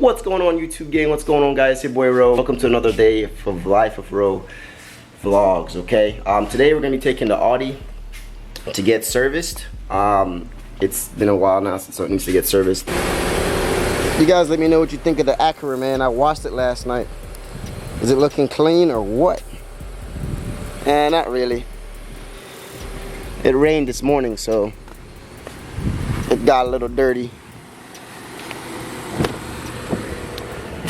What's going on, YouTube gang? What's going on, guys? It's your boy Ro. Welcome to another day of Life of Ro vlogs. Okay, today we're gonna be taking the Audi to get serviced. It's been a while now since it needs to get serviced. You guys let me know what you think of the Acura, man. I washed it last night. Is it looking clean or what? Not really. It rained this morning, so it got a little dirty.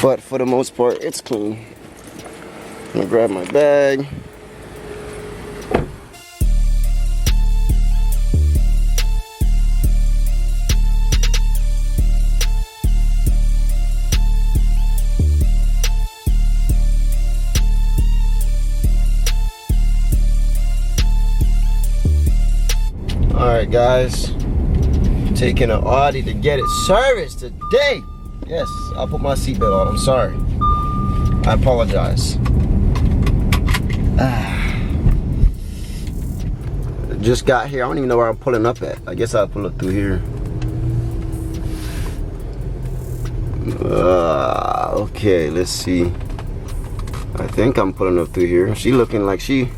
But for the most part, it's clean. I'm gonna grab my bag. Alright guys, taking an Audi to get it serviced today. Yes, I'll put my seatbelt on. I'm sorry. I apologize. Just got here. I don't even know where I'm pulling up at. I guess I'll pull up through here. Okay, let's see. I think I'm pulling up through here. She looking like she's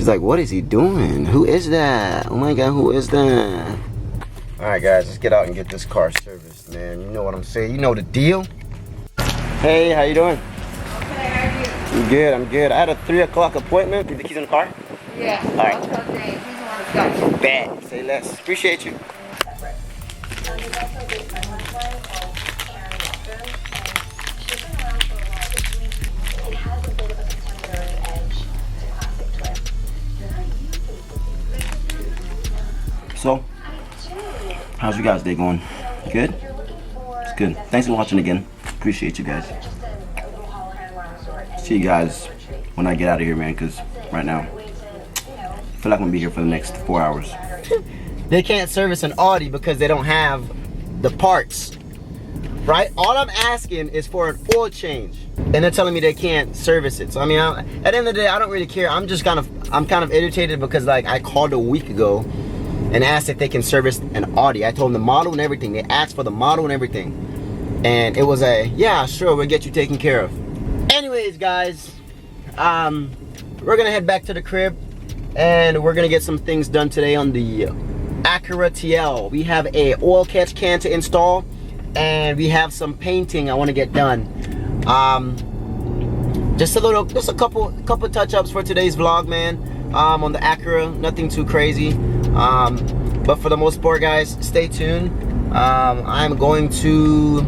like, what is he doing? Who is that? Oh my God, who is that? Alright guys, let's get out and get this car serviced, man. You know what I'm saying. You know the deal. Hey, how you doing? Okay, how are you? I'm good, I'm good. I had a 3 o'clock appointment. Did the keys in the car? Yeah. Alright. I'll tell Dave. He's the one that's got you. Bad. Say less. Appreciate you. So, how's you guys' day going? Good? It's good. Thanks for watching again. Appreciate you guys. See you guys when I get out of here, man, because right now, I feel like I'm going to be here for the next 4 hours. They can't service an Audi because they don't have the parts, right? All I'm asking is for an oil change, and they're telling me they can't service it. So, I mean, at the end of the day, I don't really care. I'm kind of irritated because, like, I called a week ago and asked if they can service an Audi. I told them the model and everything. They asked for the model and everything. And it was a, yeah, sure, we'll get you taken care of. Anyways, guys, we're gonna head back to the crib and we're gonna get some things done today on the Acura TL. We have a oil catch can to install and we have some painting I wanna get done. Just a couple touch-ups for today's vlog, man. On the Acura, nothing too crazy. But for the most part, guys, stay tuned. I'm going to,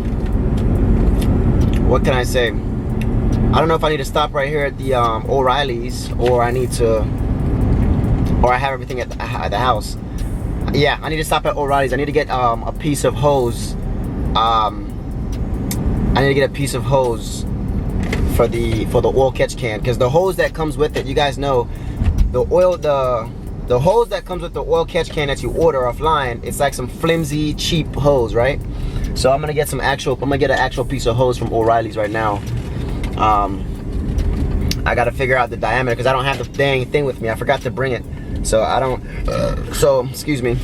what can I say? I don't know if I need to stop right here at the O'Reilly's or I have everything at the house. Yeah, I need to stop at O'Reilly's. I need to get a piece of hose. I need to get a piece of hose for the oil catch can, because the hose that comes with it, you guys know, the hose that comes with the oil catch can that you order offline, it's like some flimsy, cheap hose, right? So I'm gonna get an actual piece of hose from O'Reilly's right now. I gotta figure out the diameter because I don't have the dang thing with me. I forgot to bring it, so I don't. Excuse me.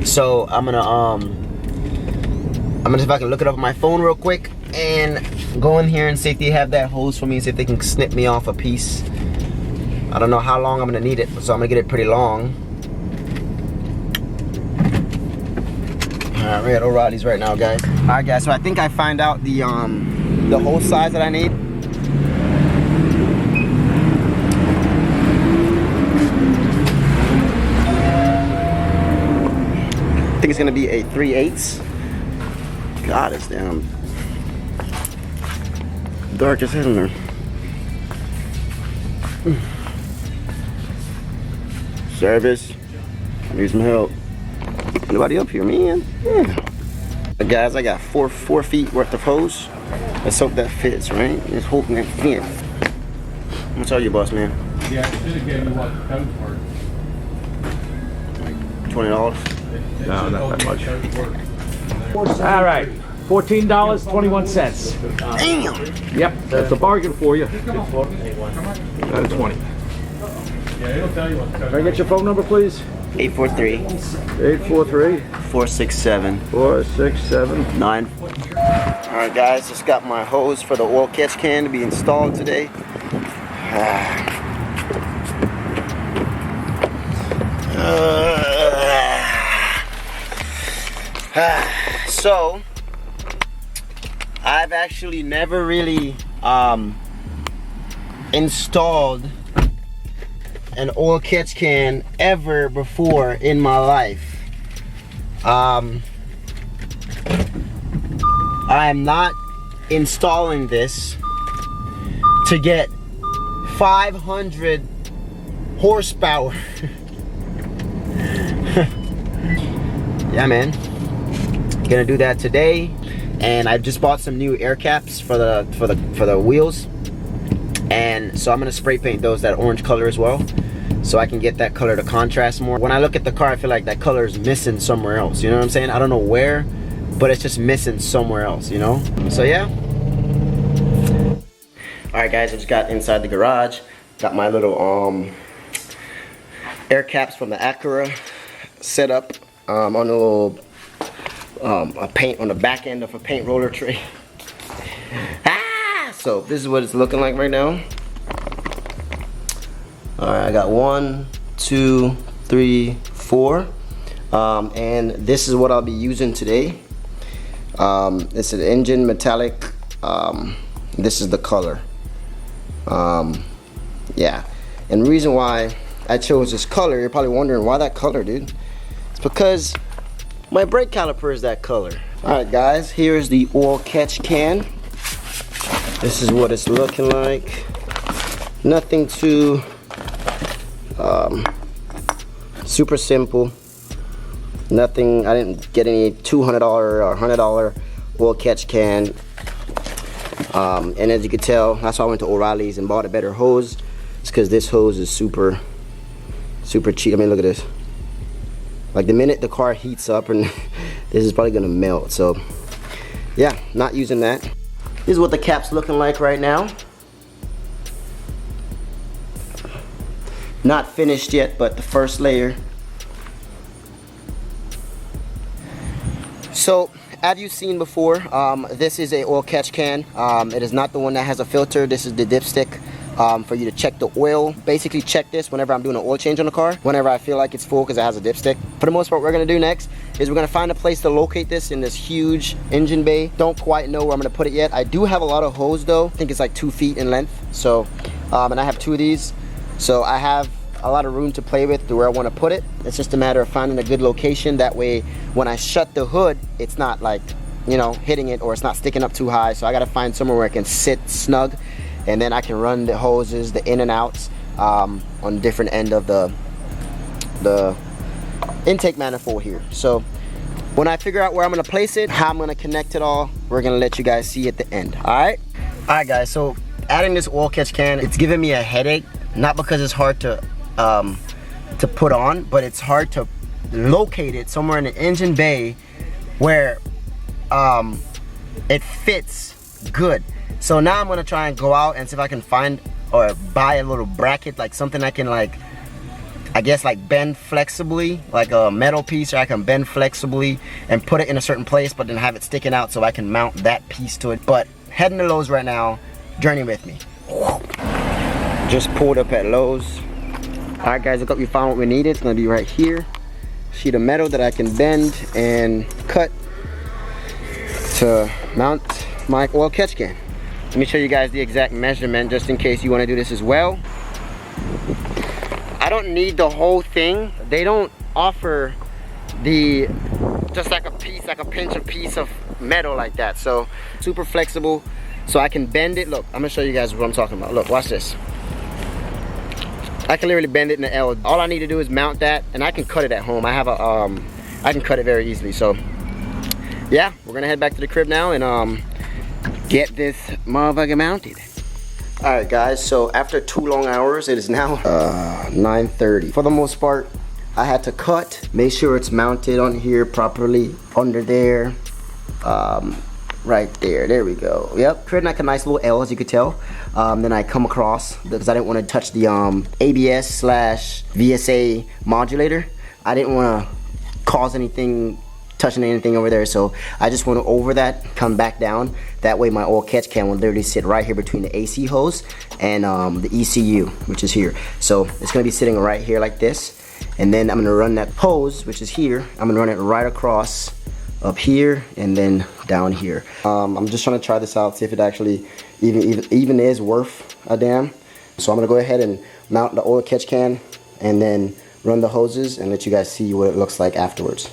So I'm gonna see if I can look it up on my phone real quick and go in here and see if they have that hose for me. See if they can snip me off a piece. I don't know how long I'm gonna need it, so I'm gonna get it pretty long. Alright, we're at O'Reilly's right now, guys. Alright guys, so I think I find out the hose size that I need. I think it's gonna be a 3/8. God, it's damn dark as hell in there. Service. Need some help. Nobody up here, man. Yeah. Guys, I got four feet worth of hose. Let's hope that fits, right? Let's hope that fits. I'm gonna tell you, boss man. Yeah, I should have given you what the code were. Like $20. No, not that much. All right, $14.21. Damn. Yep, that's a bargain for you. 20. Yeah, it'll tell you what the code. Can I get your phone number, please? 843 843 467 467 9. Alright guys, just got my hose for the oil catch can to be installed today. So I've actually never really installed an oil catch can ever before in my life. I am not installing this to get 500 horsepower. Yeah, man, gonna do that today. And I just bought some new air caps for the wheels, and so I'm gonna spray paint those that orange color as well, so I can get that color to contrast more. When I look at the car, I feel like that color is missing somewhere else, you know what I'm saying? I don't know where, but it's just missing somewhere else, you know? So yeah. Alright guys, I just got inside the garage. Got my little air caps from the Acura set up on a little a paint on the back end of a paint roller tray. So this is what it's looking like right now. Alright, I got 1, 2, 3, 4. And this is what I'll be using today. It's an engine metallic. This is the color. Yeah. And the reason why I chose this color, you're probably wondering why that color, dude. It's because my brake caliper is that color. Alright guys, here's the oil catch can. This is what it's looking like. Nothing too super simple. Nothing, I didn't get any $200 or $100 oil catch can. And as you can tell, that's why I went to O'Reilly's and bought a better hose. It's because this hose is super cheap. I mean, look at this. Like the minute the car heats up, and this is probably gonna melt. So yeah, not using that. This is what the cap's looking like right now. Not finished yet, but the first layer. So as you've seen before, this is a oil catch can. It is not the one that has a filter. This is the dipstick. For you to check the oil. Basically check this whenever I'm doing an oil change on the car, whenever I feel like it's full, because it has a dipstick. For the most part, what we're gonna do next is we're gonna find a place to locate this in this huge engine bay. Don't quite know where I'm gonna put it yet. I do have a lot of hose though. I think it's like 2 feet in length. So and I have 2 of these, so I have a lot of room to play with to where I want to put it. It's just a matter of finding a good location. That way when I shut the hood, it's not like, you know, hitting it, or it's not sticking up too high. So I gotta find somewhere where I can sit snug, and then I can run the hoses, the in and outs, on different end of the intake manifold here. So when I figure out where I'm gonna place it, how I'm gonna connect it all, we're gonna let you guys see at the end. Alright guys, so adding this oil catch can, it's giving me a headache. Not because it's hard to put on, but it's hard to locate it somewhere in the engine bay where it fits good. So now I'm gonna try and go out and see if I can find or buy a little bracket, like something I can, like, I guess, like bend flexibly, like a metal piece, or I can bend flexibly and put it in a certain place, but then have it sticking out so I can mount that piece to it. But heading to Lowe's right now, journey with me. Just pulled up at Lowe's. Alright guys, look up, we found what we needed. It's gonna be right here. Sheet of metal that I can bend and cut to mount my oil catch can. Let me show you guys the exact measurement just in case you want to do this as well. I don't need the whole thing. They don't offer the, just like a piece, like a pinch of piece of metal like that. So super flexible, so I can bend it. Look, I'm gonna show you guys what I'm talking about. Look, watch this. I can literally bend it in the L. All I need to do is mount that, and I can cut it at home. I have a I can cut it very easily. So yeah, we're gonna head back to the crib now and get this motherfucker mounted. Alright guys, so after 2 long hours, it is now 9:30. For the most part, I had to cut, make sure it's mounted on here properly, under there, right there we go. Yep, creating like a nice little L, as you could tell. Then I come across, because I didn't want to touch the ABS/VSA modulator, I didn't want to cause anything, touching anything over there, so I just went over that, come back down. That way my oil catch can will literally sit right here between the AC hose and the ECU, which is here. So it's gonna be sitting right here like this, and then I'm gonna run that hose, which is here. I'm gonna run it right across up here and then down here. I'm just trying to try this out, see if it actually even is worth a damn. So I'm gonna go ahead and mount the oil catch can and then run the hoses and let you guys see what it looks like afterwards.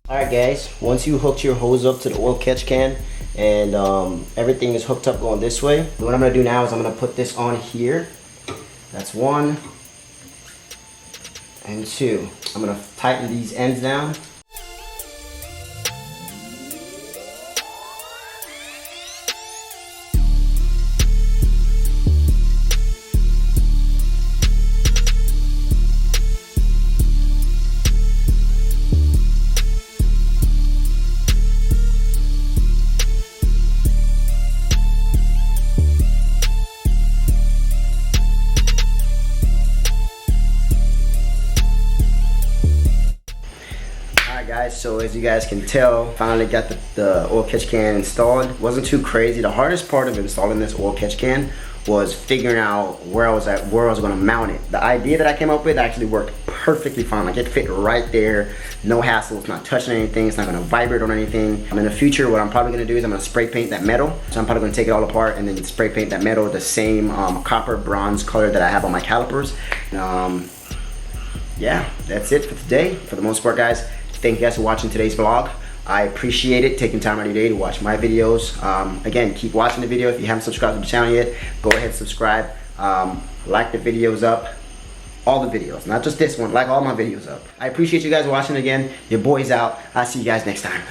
Alright guys, once you hooked your hose up to the oil catch can and everything is hooked up going this way, what I'm going to do now is I'm going to put this on here. That's 1 and 2. I'm going to tighten these ends down. Guys, so as you guys can tell, finally got the oil catch can installed. Wasn't too crazy. The hardest part of installing this oil catch can was figuring out where I was going to mount it. The idea that I came up with actually worked perfectly fine. Like, it fit right there, no hassle. It's not touching anything. It's not going to vibrate on anything. In the future, what I'm probably going to do is I'm going to spray paint that metal. So I'm probably going to take it all apart and then spray paint that metal the same copper bronze color that I have on my calipers. Yeah, that's it for today. For the most part, guys, thank you guys for watching today's vlog. I appreciate it, taking time out of your day to watch my videos. Again, keep watching the video. If you haven't subscribed to the channel yet, go ahead and subscribe. Like the videos up. All the videos, not just this one, like all my videos up. I appreciate you guys watching again. Your boy's out. I'll see you guys next time.